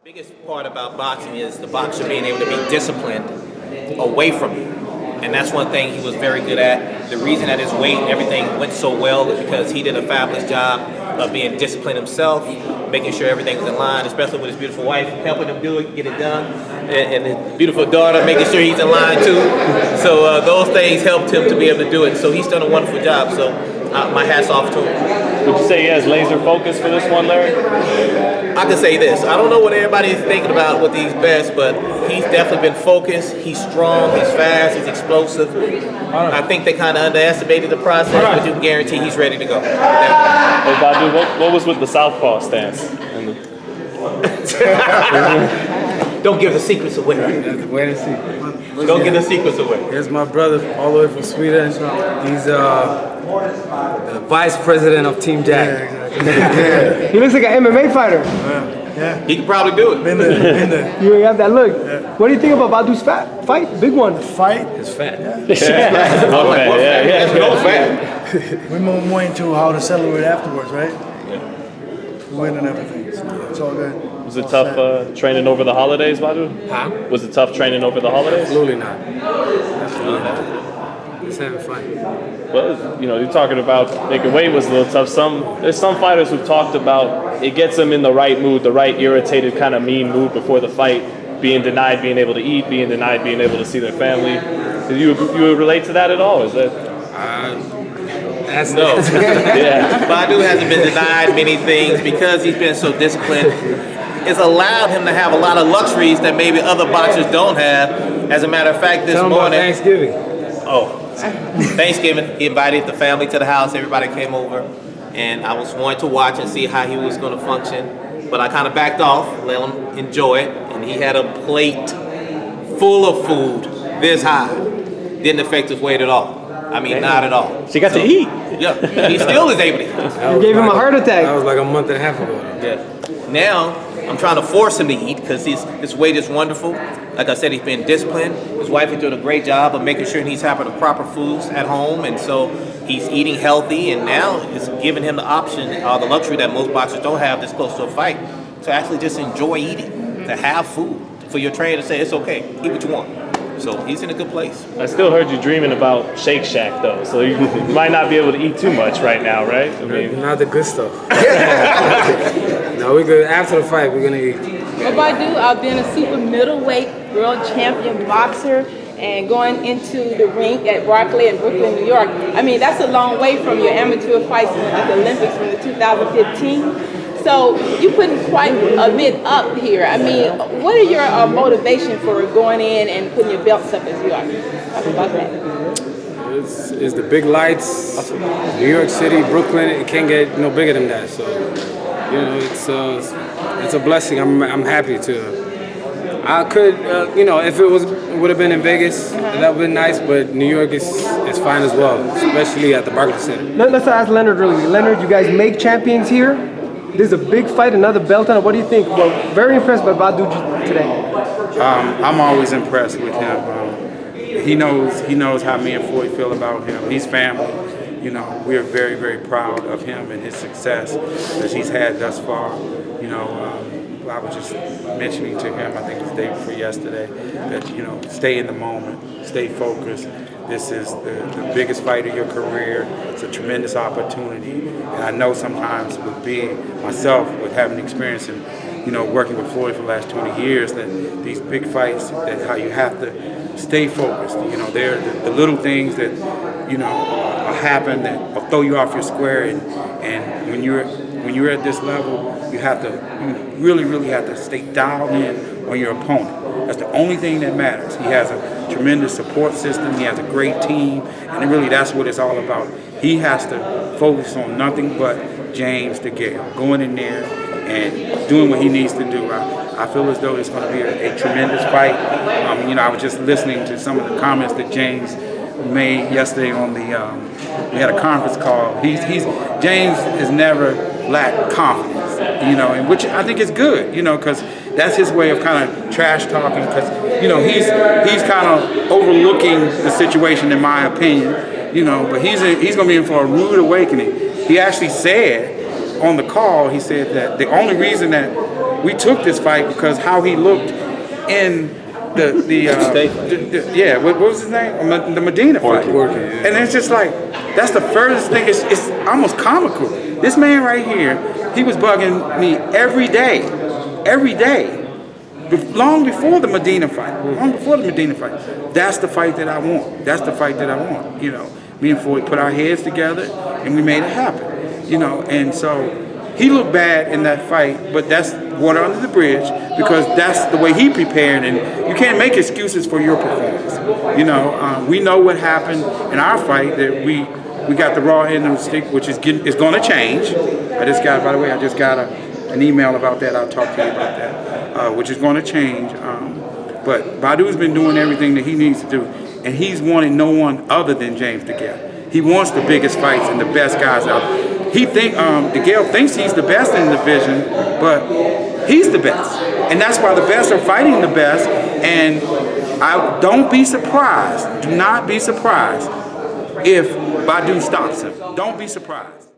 Biggest part about boxing is the boxer being able to be disciplined away from you. And that's one thing he was very good at. The reason that his weight and everything went so well is because he did a fabulous job of being disciplined himself, making sure everything was in line, especially with his beautiful wife, helping him do it, get it done, and his beautiful daughter, making sure he's in line too. So those things helped him to be able to do it. So he's done a wonderful job. So my hat's off to him. Would you say he has laser focus for this one, Larry? I can say this. I don't know what everybody's thinking about with these bets, but he's definitely been focused. He's strong, he's fast, he's explosive. I think they kind of underestimated the process, but you can guarantee he's ready to go. Hey, Badou, what was with the southpaw stance? Don't give the secrets away. Wait and see. Don't give the secrets away. Here's my brother all the way from Sweden. He's the vice president of Team Jack. Yeah. He looks like an MMA fighter. Yeah. He could probably do it. Been there. You have that look. Yeah. What do you think about Badou's fight? Big one. Fight? It's fat. Fat. We're more into how to celebrate afterwards, right? Yeah. Win and everything. So it's all good. Was it tough training over the holidays, Badou? Huh? Was it tough training over the holidays? Absolutely not. Absolutely not. Just having fun. Well, you know, you're talking about making weight was a little tough. There's some fighters who've talked about it gets them in the right mood, the right irritated kind of mean mood before the fight, being denied being able to eat, being denied being able to see their family. Do you relate to that at all? Is that? No. Yeah. Badou hasn't been denied many things because he's been so disciplined. It's allowed him to have a lot of luxuries that maybe other boxers don't have. As a matter of fact, this morning. About Thanksgiving. Oh, Thanksgiving, he invited the family to the house. Everybody came over, and I was wanting to watch and see how he was going to function. But I kind of backed off, let him enjoy it, and he had a plate full of food this high. Didn't affect his weight at all. I mean, not at all. She got to eat. Yeah, he still is able to eat. You gave him a heart attack. That was like a month and a half ago. Yeah. Now, I'm trying to force him to eat because his weight is wonderful. Like I said, he's been disciplined. His wife is doing a great job of making sure he's having the proper foods at home, and so he's eating healthy, and now it's giving him the option, the luxury that most boxers don't have this close to a fight, to actually just enjoy eating, to have food, for your trainer to say, it's okay, eat what you want. So he's in a good place. I still heard you dreaming about Shake Shack though, so you might not be able to eat too much right now, right? I mean, not the good stuff. No, we're good. After the fight, we're gonna eat. Well, Badou, I've been a super middleweight world champion boxer and going into the rink at Barclay in Brooklyn, New York. I mean, that's a long way from your amateur fights at the Olympics from the 2015. So you putting quite a bit up here. I mean, what are your motivation for going in and putting your belts up as you are? Talk about that. It's the big lights, New York City, Brooklyn. It can't get no bigger than that. So, you know, it's a blessing. I'm happy to. I could, if it would have been in Vegas, that would have been nice. But New York is fine as well, especially at the Barclays Center. Let's ask Leonard really. Leonard, you guys make champions here. This is a big fight, another belt on it. What do you think? Well, very impressed by Badou today. I'm always impressed with him. He knows how me and Floyd feel about him. He's family. You know, we are very, very proud of him and his success that he's had thus far. You know, I was just mentioning to him, I think it was the day before yesterday, that, stay in the moment, stay focused. This is the biggest fight of your career. It's a tremendous opportunity. And I know sometimes myself, with having experience in, working with Floyd for the last 20 years, that these big fights, that how you have to stay focused. They're the little things that, happen that will throw you off your square. And when you're at this level, you really, really have to stay dialed in on your opponent. That's the only thing that matters. He has a tremendous support system. He has a great team, and really that's what it's all about. He has to focus on nothing but James DeGale, going in there and doing what he needs to do. I feel as though it's going to be a tremendous fight. I was just listening to some of the comments that James made yesterday on we had a conference call. James has never lacked confidence, and which I think is good, because that's his way of kind of trash talking, because he's kind of overlooking the situation, in my opinion, but he's going to be in for a rude awakening. He actually said on the call, he said that the only reason that we took this fight because how he looked in what was his name? The Medina fight. And it's just like, that's the furthest thing. It's almost comical. This man right here, he was bugging me every day. Long before the Medina fight. That's the fight that I want. You know, me and Floyd put our heads together and we made it happen. You know, and so he looked bad in that fight, but that's water under the bridge because that's the way he prepared, and you can't make excuses for your performance. You know, we know what happened in our fight, that we got the raw end of the stick, which is going to change. By the way, I just got an email about that. I'll talk to you about that, which is going to change. But Badou's been doing everything that he needs to do, and he's wanted no one other than James DeGale. He wants the biggest fights and the best guys out. DeGale thinks he's the best in the division, but he's the best. And that's why the best are fighting the best. And don't be surprised, do not be surprised if Badou stops him. Don't be surprised.